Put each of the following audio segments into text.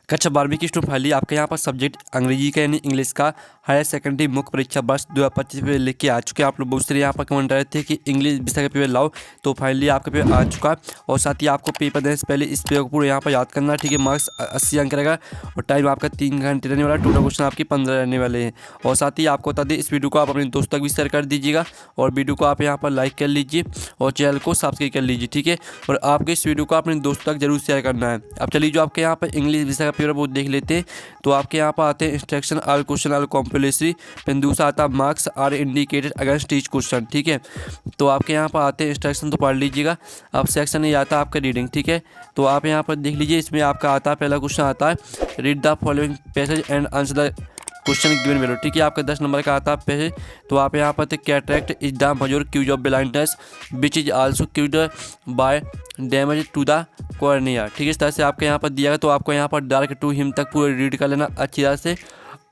कक्षा 12वीं की स्टूडेंट फाइनली आपके यहाँ पर सब्जेक्ट अंग्रेजी का यानी इंग्लिश का हायर सेकेंडरी मुख्य परीक्षा वर्ष 2025 पे लिख के आ चुके हैं। आप लोग बहुत सारे यहाँ पर कमेंट रहे थे कि इंग्लिश विषय का पेपर लाओ, तो फाइनली आपका पेपर आ चुका है। और साथ ही आपको पेपर देने से पहले इस पेपर को पूरा यहाँ पर याद करना, ठीक है। मार्क्स 80 अंक रहेगा और टाइम आपका 3 घंटे रहने वाला है। टोटल क्वेश्चन आपके 15 रहने वाले हैं। और साथ ही आपको बता दें, इस वीडियो को आप अपने दोस्तों तक भी शेयर कर दीजिएगा और वीडियो को आप यहाँ पर लाइक कर लीजिए और चैनल को सब्सक्राइब कर लीजिए, ठीक है। और आपके इस वीडियो को अपने दोस्तों तक जरूर शेयर करना है। अब चलिए जो आपके यहाँ पर इंग्लिश विषय का पेपर वो देख लेते हैं। तो आपके यहाँ पर आते हैं instruction are question are compulsory, फिर दूसरा आता है marks are indicated against each question, ठीक है। तो आपके यहाँ पर आते हैं इंस्ट्रक्शन, तो पढ़ लीजिएगा। अब सेक्शन ये आता है आपका रीडिंग, ठीक है। तो आप यहाँ पर देख लीजिए, इसमें आपका आता है पहला क्वेश्चन आता है read the following passage and answer the question given below, ठीक है। आपका 10 नंबर का आता है पैसेज। तो आप यहाँ पर cataract is the major cause of blindness which is also cause by damage to the cornea, ठीक है। इस तरह से आपके यहाँ पर दिया गया। तो आपको यहाँ पर डार्क टू हिम तक पूरा रीड कर लेना अच्छी तरह से।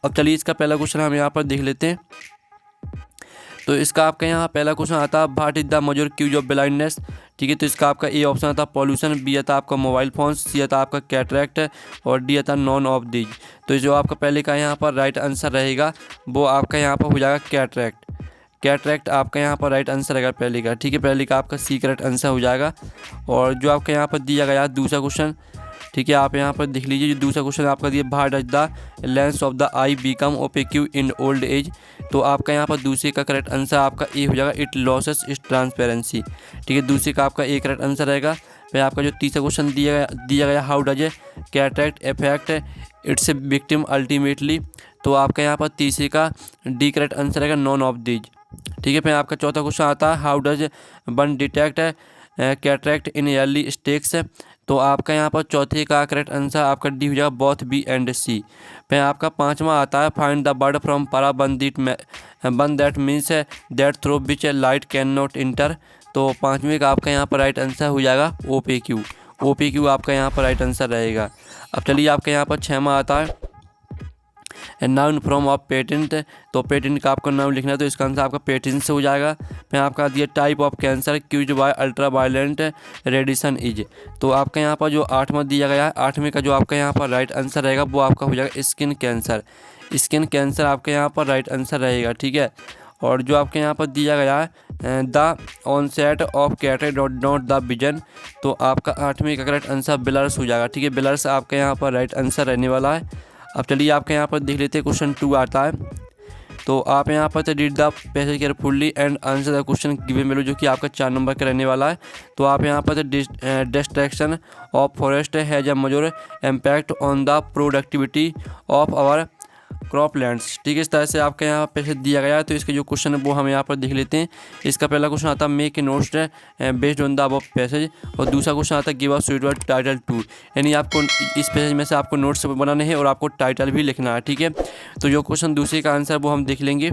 अब चलिए इसका पहला क्वेश्चन हम यहाँ पर देख लेते हैं। तो इसका आपका यहाँ पहला क्वेश्चन आता है what is the major cause of blindness, ठीक है। तो इसका आपका ए ऑप्शन आता है पॉल्यूशन, बी आता आपका मोबाइल फोन, सी आता आपका कैटरेक्ट और डी आता नॉन ऑफ दीज। तो जो आपका पहले का यहाँ पर राइट आंसर रहेगा वो आपका यहाँ पर हो जाएगा कैटरेक्ट। कैटरेक्ट आपका यहाँ पर राइट आंसर रहेगा पहले का, ठीक है। पहले का आपका सी करेक्ट आंसर हो जाएगा। और जो आपका यहाँ पर दिया गया दूसरा क्वेश्चन, ठीक है, आप यहाँ पर देख लीजिए। जो दूसरा क्वेश्चन आपका दिया what does the lens of the eye become opaque in old age. तो आपका यहाँ पर दूसरे का करेक्ट आंसर आपका ए हो जाएगा इट लॉसेस इस ट्रांसपेरेंसी, ठीक है। दूसरे का आपका ए करेक्ट आंसर रहेगा। फिर आपका जो तीसरा क्वेश्चन दिया गया how does cataract affect it's victim ultimately. तो आपका यहाँ पर तीसरे का डी करेक्ट आंसर रहेगा नॉन ऑफ दीज, ठीक है। फिर आपका चौथा क्वेश्चन आता है how does one detect cataract in early stakes. तो आपका यहाँ पर चौथे का करेक्ट आंसर आपका डी हो जाएगा बोथ बी एंड सी। फिर आपका पांचवा आता है फाइंड द बर्ड फ्रॉम पारा one that means that through which light can not inter. तो पाँचवें का आपका यहाँ पर राइट आंसर हो जाएगा OPQ। OPQ आपका यहाँ पर राइट आंसर रहेगा। अब चलिए आपके यहाँ पर छठवां आता है नाउन फ्रॉम ऑफ पेटेंट। तो पेटेंट का आपको नाम लिखना है, तो इसका आंसर आपका पेटेंट से हो जाएगा। फिर आपका दिया type of cancer cause by ultra violent radiation is. तो आपका यहाँ पर जो आठवां दिया गया है, आठवें का जो आपका यहाँ पर राइट आंसर रहेगा वो आपका हो जाएगा स्किन कैंसर। स्किन कैंसर आपके यहाँ पर राइट आंसर रहेगा, ठीक है। और जो आपके यहाँ पर दिया गया है the onset of cataract not the vision. तो आपका आठवें का करेक्ट आंसर बिलर्स हो जाएगा, ठीक है। बिलर्स आपके यहाँ पर राइट आंसर रहने वाला है। अब चलिए आपके यहाँ पर देख लेते हैं क्वेश्चन 2 आता है। तो आप यहाँ पर read the passage carefully and answer the question given below, जो कि आपका 4 नंबर का रहने वाला है। तो आप यहाँ पर distraction of forest has a major impact on the productivity of our croplands, ठीक है। इस तरह से आपके यहाँ पैसे दिया गया है। तो इसके जो क्वेश्चन है वो हम यहाँ पर देख लेते हैं। इसका पहला क्वेश्चन आता है make a notes based on the above passage. और दूसरा क्वेश्चन आता है give us suitable title to, यानी आपको इस पैसेज में से आपको नोट्स बनाने हैं और आपको टाइटल भी लिखना है, ठीक है। तो जो क्वेश्चन दूसरे का आंसर वो हम देख लेंगे।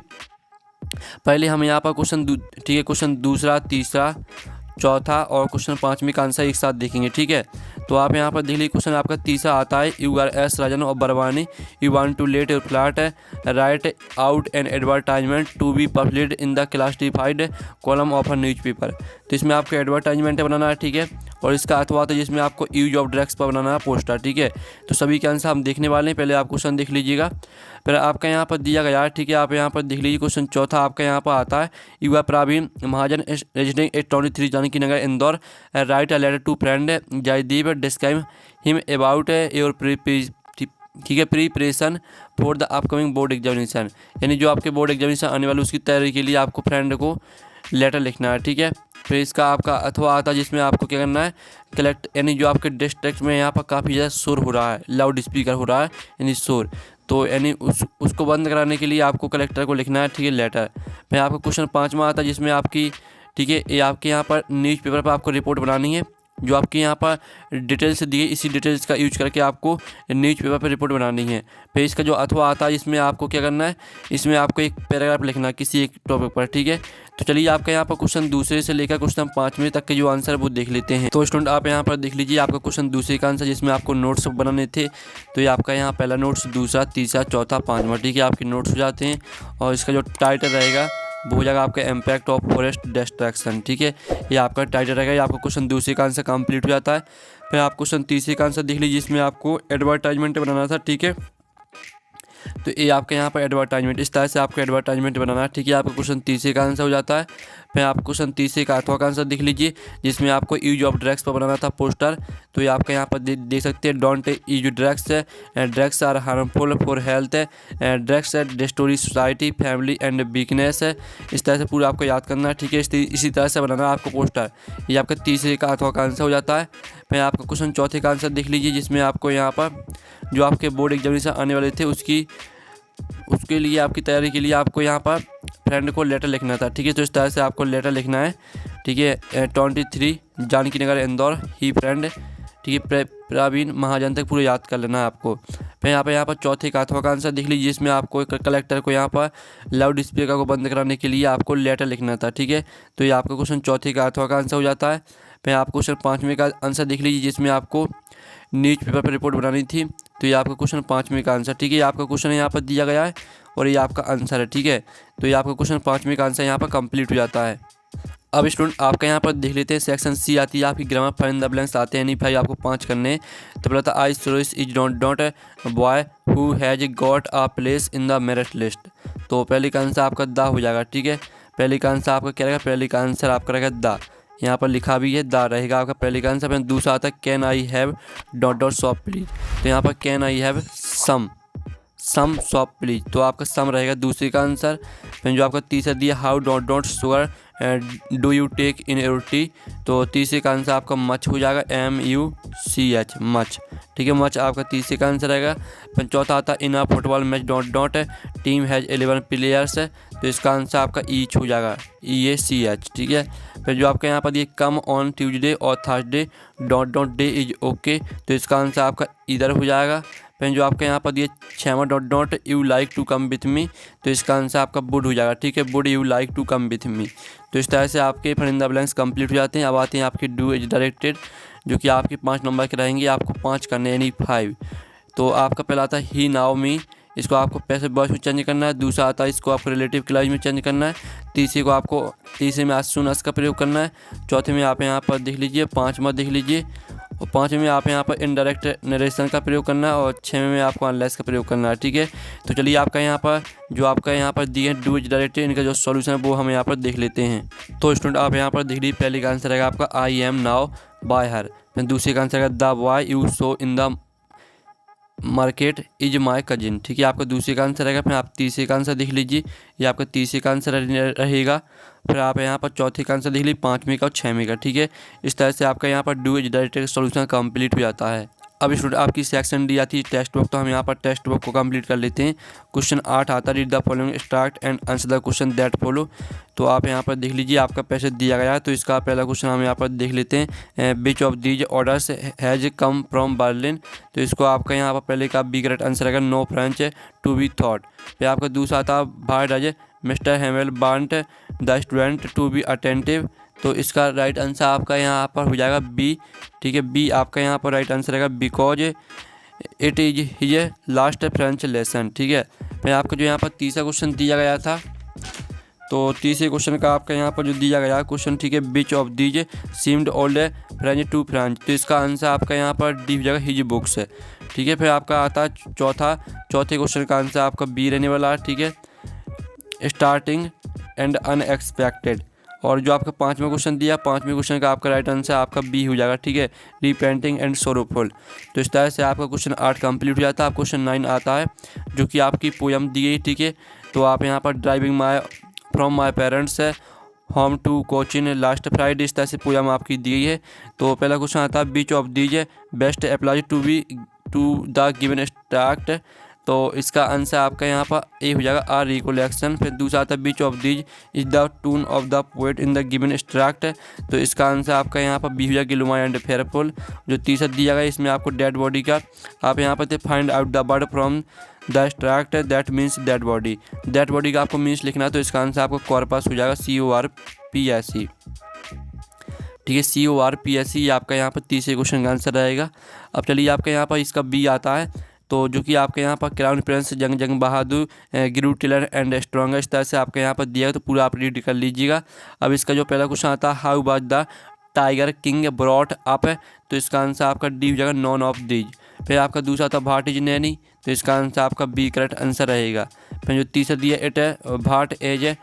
पहले हम यहाँ पर क्वेश्चन, ठीक है, क्वेश्चन दूसरा, तीसरा, चौथा और क्वेश्चन पाँचवीं का आंसर एक साथ देखेंगे, ठीक है। तो आप यहाँ पर देख लीजिए। क्वेश्चन आपका तीसरा आता है यू आर एस राजन और Barwani you want to let your flat right out an advertisement to be published in the classified column of a newspaper. तो इसमें आपको एडवर्टाइजमेंट बनाना है, ठीक है। और इसका अथवा आता है जिसमें आपको यूज ऑफ ड्रग्स पर बनाना है पोस्टर, ठीक है। तो सभी के आंसर हम देखने वाले हैं। पहले आप क्वेश्चन देख लीजिएगा, फिर आपका यहाँ पर दिया गया है, ठीक है। आप यहाँ पर देख लीजिए। क्वेश्चन चौथा आपका यहाँ पर आता है you are Praveen Mahajan resident at 23 Janaki Nagar Indore write a letter to friend Jaydeep describe him about your ठीक है preparation for the upcoming board examination, यानी जो आपके बोर्ड एग्जामिनेशन आने वाले उसकी तैयारी के लिए आपको फ्रेंड को लेटर लिखना है, ठीक है। फिर इसका आपका अथवा आता है जिसमें आपको क्या करना है कलेक्ट, यानी जो आपके डिस्ट्रिक्ट में यहाँ पर काफ़ी ज़्यादा शोर हो रहा है, लाउड स्पीकर हो रहा है यानी शोर, तो यानी उसको बंद कराने के लिए आपको कलेक्टर को लिखना है, ठीक है, लेटर। फिर आपका क्वेश्चन पाँचवा आता है जिसमें आपकी, ठीक है, ये आपके यहाँ पर न्यूज़पेपर पर आपको रिपोर्ट बनानी है। जो आपके यहाँ पर डिटेल्स दी है इसी डिटेल्स का यूज करके आपको न्यूज़पेपर पर रिपोर्ट बनानी है। फिर इसका जो अथवा आता है इसमें आपको क्या करना है, इसमें आपको एक पैराग्राफ लिखना है किसी एक टॉपिक पर, ठीक है। तो चलिए आपका यहाँ पर क्वेश्चन दूसरे से लेकर क्वेश्चन पाँचवें तक के जो आंसर वो देख लेते हैं। तो स्टूडेंट आप यहाँ पर देख लीजिए आपका क्वेश्चन दूसरे का आंसर जिसमें आपको नोट्स बनाने थे। तो ये आपका यहाँ पहला नोट्स, दूसरा, तीसरा, चौथा, पाँचवा, ठीक है, आपके नोट्स हो जाते हैं। और इसका जो टाइटल रहेगा वो हो जाएगा आपका इम्पैक्ट ऑफ फॉरेस्ट डिस्ट्रैक्शन, ठीक है, ये आपका टाइटल रहेगा। ये आपका क्वेश्चन दूसरे का आंसर कंप्लीट हो जाता है। फिर आप क्वेश्चन तीसरे का आंसर देख लीजिए, जिसमें आपको एडवर्टाइजमेंट बनाना था, ठीक है। तो ये आपके यहाँ पर एडवर्टाइजमेंट, इस तरह से आपको एडवर्टाइजमेंट बनाना है, ठीक है। आपका क्वेश्चन तीसरे का आंसर हो जाता है। फिर आप क्वेश्चन तीसरे का आठवां का आंसर देख लीजिए, जिसमें आपको यूज ऑफ ड्रग्स पर बनाना था पोस्टर। तो ये आपका यहाँ पर देख सकते हैं, don't use drugs, drugs are harmful for health, drugs destroy society family and weakness. इस तरह से पूरा आपको याद करना है, ठीक है। इसी तरह से बनाना है आपको पोस्टर। ये आपका तीसरे का आठवां का आंसर हो जाता है। फिर आपका क्वेश्चन चौथे का आंसर देख लीजिए, जिसमें आपको यहाँ पर जो आपके बोर्ड एग्जामिनेशन आने वाले थे उसके लिए आपकी तैयारी के लिए आपको यहाँ पर फ्रेंड को लेटर लिखना था, ठीक है। तो इस तरह से आपको लेटर लिखना है, ठीक है। 23 जानकी नगर इंदौर ही फ्रेंड, ठीक है। प्रवीण महाजन तक पूरा याद कर लेना है आपको। फिर यहाँ पर चौथे का अथवा का आंसर देख लीजिए, जिसमें आपको कलेक्टर को यहाँ पर लाउड स्पीकर को बंद कराने के लिए आपको लेटर लिखना था, ठीक है। तो ये आपका क्वेश्चन चौथे का अथवा का आंसर हो जाता है। फिर आप क्वेश्चन पाँचवें का आंसर देख लीजिए, जिसमें आपको न्यूज़पेपर पर रिपोर्ट बनानी थी। तो ये आपका क्वेश्चन पाँचवें का आंसर, ठीक है। आपका क्वेश्चन यहाँ पर दिया गया है और ये आपका आंसर है, ठीक है। तो ये आपका क्वेश्चन पाँचवें का आंसर यहाँ पर कंप्लीट हो जाता है। अब स्टूडेंट आपका यहाँ पर देख लेते हैं, सेक्शन सी आती है आपकी grammar file in the blanks आते हैं, यानी भाई आपको 5 करने। तो पहला था I Suresh is not boy who has got a place in the merit list. तो पहले का आंसर आपका द हो जाएगा, ठीक है। पहले का आंसर आपका क्या रहेगा, पहले का आंसर आपका रहेगा द, यहाँ पर लिखा भी है द रहेगा आपका पहले का आंसर। फिर दूसरा आता है can I have dot shop please. तो यहाँ पर can I have some shop please, तो आपका सम रहेगा दूसरे का आंसर। फिर जो आपका तीसरा दिया how dot sugar do you take in your tea. तो तीसरे का आंसर आपका मच हो जाएगा, MUCH मच, ठीक है। मच आपका तीसरे का आंसर रहेगा। फिर चौथा आता है in a football match dot team has 11 players. तो इसका आंसर आपका ईच हो जाएगा, EACH, ठीक है। फिर जो आपका यहाँ पर दिए कम ऑन ट्यूजडे और Thursday dot day is okay. तो इसका आंसर आपका इधर हो जाएगा। फिर जो आपका यहाँ पर दिए छेमा dot you like to come with me. तो इसका आंसर आपका वुड हो जाएगा, ठीक है। Would you like to come with me. तो इस तरह से आपके fill in the blanks complete हो जाते हैं। अब आते हैं आपके डू इज डायरेक्टेड, जो कि आपके 5 नंबर के रहेंगे, आपको 5 करने यानी 5। तो आपका पहला आता है ही नाउ मी, इसको आपको पैसिव वॉइस में चेंज करना है। दूसरा आता है इसको आपको रिलेटिव क्लॉज में चेंज करना है। तीसरे में आज सुन अस का प्रयोग करना है। चौथे में आप यहाँ पर देख लीजिए, पाँचवा देख लीजिए, और पाँचवें में आप यहाँ पर इनडायरेक्ट नरेशन का प्रयोग करना है, और छठवें में आपको अनलेस का प्रयोग करना है, ठीक है। तो चलिए आपका यहाँ पर जो आपका यहाँ पर दिए डू इज डायरेक्टेड, इनका जो सॉल्यूशन है वो हम यहाँ पर देख लेते हैं। तो स्टूडेंट आप यहाँ पर देख लीजिए, पहले का आंसर रहेगा आपका आई एम नाउ बाय हर। फिर दूसरे का आंसर रहेगा the boy you so in the market is my cousin, ठीक है। आपका दूसरे का आंसर रहेगा। फिर आप तीसरे का आंसर देख लीजिए, ये आपका तीसरे का आंसर रहेगा। फिर आप यहाँ पर चौथे का आंसर देख लीजिए, पाँचवें का और छठवें का, ठीक है। इस तरह से आपका यहाँ पर do is directed solution complete हो जाता है। अब स्टूडेंट आपकी सेक्शन डी आती है टेक्स्ट बुक, तो हम यहाँ पर टेक्स्ट बुक को कंप्लीट कर लेते हैं। क्वेश्चन 8 आता है read the following start and answer the question that follow. तो आप यहाँ पर देख लीजिए, आपका पैसे दिया गया है। तो इसका पहला क्वेश्चन हम यहाँ पर देख लेते हैं, which of these orders has come from Berlin. तो इसको आपका यहाँ पर पहले का बी करेक्ट आंसर रहेगा, no French to be taught. फिर आपका दूसरा आता है भाई does mister Hemal want the student to be attentive. तो इसका राइट आंसर आपका यहाँ पर हो जाएगा बी, ठीक है। बी आपका यहाँ पर राइट आंसर रहेगा, because it is his last French lesson, ठीक है। फिर आपका जो यहाँ पर तीसरा क्वेश्चन दिया गया था, तो तीसरे क्वेश्चन का आपका यहाँ पर जो दिया गया क्वेश्चन, ठीक है, which of these seemed old French to French. तो इसका आंसर आपका यहाँ पर डी हो जाएगा, हिज बुक्स है, ठीक है। फिर आपका आता है चौथे क्वेश्चन का आंसर आपका बी रहने वाला है, ठीक है, स्टार्टिंग एंड अनएक्सपेक्टेड। और जो आपका पाँचवा क्वेश्चन दिया, पाँचवें क्वेश्चन का आपका राइट आंसर आपका बी हो जाएगा, ठीक है, रिपेंटिंग एंड सोरोफुल। तो इस तरह से आपका क्वेश्चन 8 कंप्लीट हो जाता है। आप क्वेश्चन 9 आता है, जो कि आपकी पोयम दी गई, ठीक है। तो आप यहाँ पर driving from my parents home to Cochin last Friday, इस तरह से पोयम आपकी दी गई है। तो पहला क्वेश्चन आता है which of these best applies to the given extract. तो इसका आंसर आपका यहाँ पर ए हो जाएगा, आर रिकोलेक्शन। फिर दूसरा आता है which of these is the tone of the poet in the given extract. तो इसका आंसर आपका यहाँ पर बी हो जाएगा, गिलुमा एंड फेयरफुल। जो तीसरा दिया गया इसमें आपको डेड बॉडी का आप यहाँ पर find out the word from the struct that means dead body. Dead body का आपको मीन्स लिखना है। तो इसका आंसर आपको कॉर्पस हो जाएगा, CORPS, ठीक है, CORPS आपका यहाँ पर तीसरे क्वेश्चन का आंसर रहेगा। अब चलिए आपका यहाँ पर इसका बी आता है, तो जो कि आपके यहाँ पर क्राउन प्रिंस जंग बहादुर गिरू टिलर एंड स्ट्रॉन्गर, इस तरह से आपके यहाँ पर दिया है। तो पूरा आप रीड कर लीजिएगा। अब इसका जो पहला क्वेश्चन आता है, how was the tiger king brought up, तो इसका आंसर आपका डी हो जाएगा नॉन ऑफ दीज। फिर आपका दूसरा था भाट इज नैनी, तो इसका आंसर आपका बी करेक्ट आंसर रहेगा। फिर जो तीसरा दिया इट भाट एज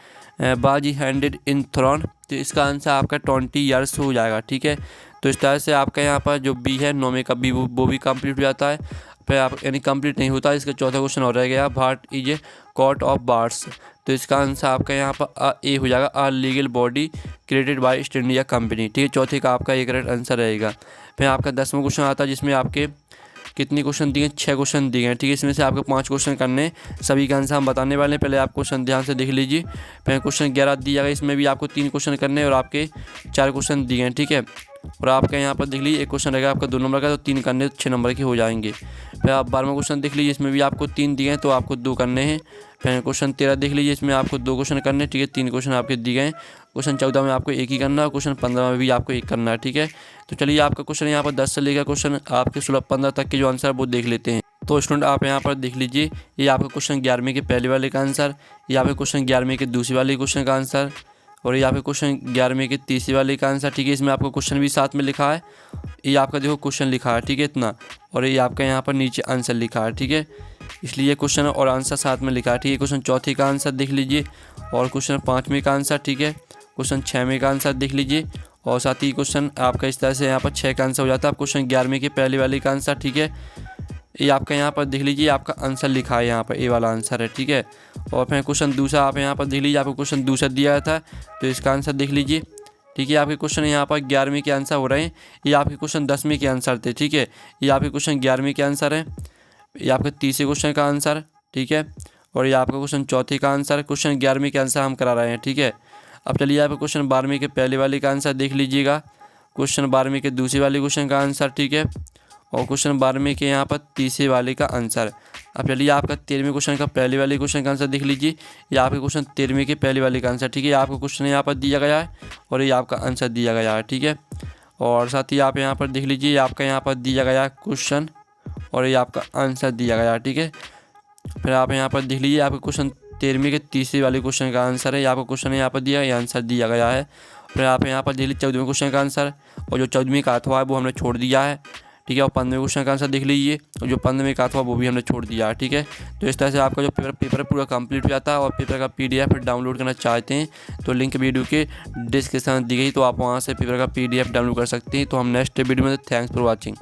बाजी हैंडेड इन थ्रोन, तो इसका आंसर आपका 20 ईयर्स हो जाएगा। ठीक है, तो इस तरह से आपका यहाँ पर जो बी है नौवे का बी वो भी कंप्लीट हो जाता है। फिर आप यानी कंप्लीट नहीं होता, इसका चौथा क्वेश्चन और रह गया, what is a court of bars, तो इसका आंसर आपका यहाँ पर ए हो जाएगा, a legal body created by East India Company. ठीक है, चौथे का आपका एक करेक्ट आंसर रहेगा। फिर आपका 10वां क्वेश्चन आता है जिसमें आपके कितने क्वेश्चन दिए हैं, 6 क्वेश्चन दिए हैं। ठीक है, इसमें से आपको 5 क्वेश्चन करने, सभी का आंसर हम बताने वाले हैं। पहले आप क्वेश्चन ध्यान से देख लीजिए। फिर क्वेश्चन 11 दिया गया, इसमें भी आपको 3 क्वेश्चन करने और आपके 4 क्वेश्चन दिए हैं। ठीक है, और आपका यहाँ पर देख लीजिए एक क्वेश्चन रहेगा आपका 2 नंबर का, तो 3 करने तो 6 नंबर के हो जाएंगे। फिर आप 12वां क्वेश्चन देख लीजिए, इसमें भी आपको 3 दिए हैं तो आपको 2 करने हैं। फिर क्वेश्चन 13 देख लीजिए, इसमें आपको 2 क्वेश्चन करने हैं। ठीक है, 3 क्वेश्चन आपके दिए हैं। क्वेश्चन 14 में आपको 1 ही करना है, क्वेश्चन 15 में भी आपको 1 करना है। ठीक है, तो चलिए आपका क्वेश्चन यहाँ पर 10 से लेकर क्वेश्चन आपके 16-15 तक के जो आंसर है वो देख लेते हैं। तो स्टूडेंट आप यहाँ पर देख लीजिए, ये आपका क्वेश्चन 11वीं के पहले वाले का आंसर, ये आपके क्वेश्चन 11वीं के दूसरे वाले क्वेश्चन का आंसर, और ये आपके क्वेश्चन 11वीं के तीसरे वाले का आंसर। ठीक है, इसमें आपको क्वेश्चन भी साथ में लिखा है, ये आपका देखो क्वेश्चन लिखा है। ठीक है, इतना, और ये आपका यहाँ पर नीचे आंसर लिखा है। ठीक है, इसलिए क्वेश्चन और आंसर साथ में लिखा है। ठीक है, क्वेश्चन चौथे का आंसर देख लीजिए, और क्वेश्चन 5वें का आंसर। ठीक है, क्वेश्चन 6वें का आंसर देख लीजिए, और साथ ही क्वेश्चन आपका इस तरह से यहाँ पर 6 का आंसर हो जाता है। आप क्वेश्चन 11वीं के पहले वाले का आंसर। ठीक है, ये आपका यहाँ पर देख लीजिए, आपका आंसर लिखा है यहाँ पर, ए वाला आंसर है। ठीक है, और फिर क्वेश्चन दूसरा आप यहाँ पर देख लीजिए, आपको क्वेश्चन दूसरा दिया गया था तो इसका आंसर देख लीजिए। ठीक है, आपके क्वेश्चन यहाँ पर 11वीं के आंसर हो रहे हैं, ये आपके क्वेश्चन 10वीं के आंसर थे। ठीक है, ये आपके क्वेश्चन 11वीं के आंसर है, ये आपके तीसरे क्वेश्चन का आंसर। ठीक है, और ये आपका क्वेश्चन चौथे का आंसर, क्वेश्चन 11वीं के आंसर हम करा रहे हैं। ठीक है, अब चलिए आप क्वेश्चन 12वीं के पहले वाले का आंसर देख लीजिएगा, क्वेश्चन 12वीं के दूसरे वाले क्वेश्चन का आंसर। ठीक है, और क्वेश्चन 12वीं के यहाँ पर तीसरे वाले का आंसर। अब चलिए आपका 13वें क्वेश्चन का पहले वाले क्वेश्चन का आंसर देख लीजिए, ये आपके क्वेश्चन 13वें के पहले वाले का आंसर। ठीक है, आपका क्वेश्चन यहाँ पर दिया गया है और ये आपका आंसर दिया गया है। ठीक है, और साथ ही आप यहाँ पर देख लीजिए, आपका यहाँ पर दिया गया है क्वेश्चन और ये आपका आंसर दिया गया है। ठीक है, फिर आप यहाँ पर देख लीजिए, आपके क्वेश्चन 13वीं के तीसरे वाले क्वेश्चन का आंसर है, आपका क्वेश्चन यहाँ पर दिया, ये आंसर दिया गया है। फिर आप यहाँ पर देख लीजिए 14वें क्वेश्चन का आंसर, और जो 14वीं का अथवा है वो हमने छोड़ दिया है। ठीक है, और 15वें क्वेश्चन का आंसर देख लीजिए, और जो 15वें का अथवा वो भी हमने छोड़ दिया है। ठीक है, तो इस तरह से आपका जो पेपर पूरा कंप्लीट हो जाता है। और पेपर का PDF डाउनलोड करना चाहते हैं तो लिंक वीडियो के डिस्क्रिप्शन में दी गई, तो आप वहाँ से पेपर का PDF डाउनलोड कर सकते हैं। तो हम नेक्स्ट वीडियो में, थैंक्स फॉर वॉचिंग।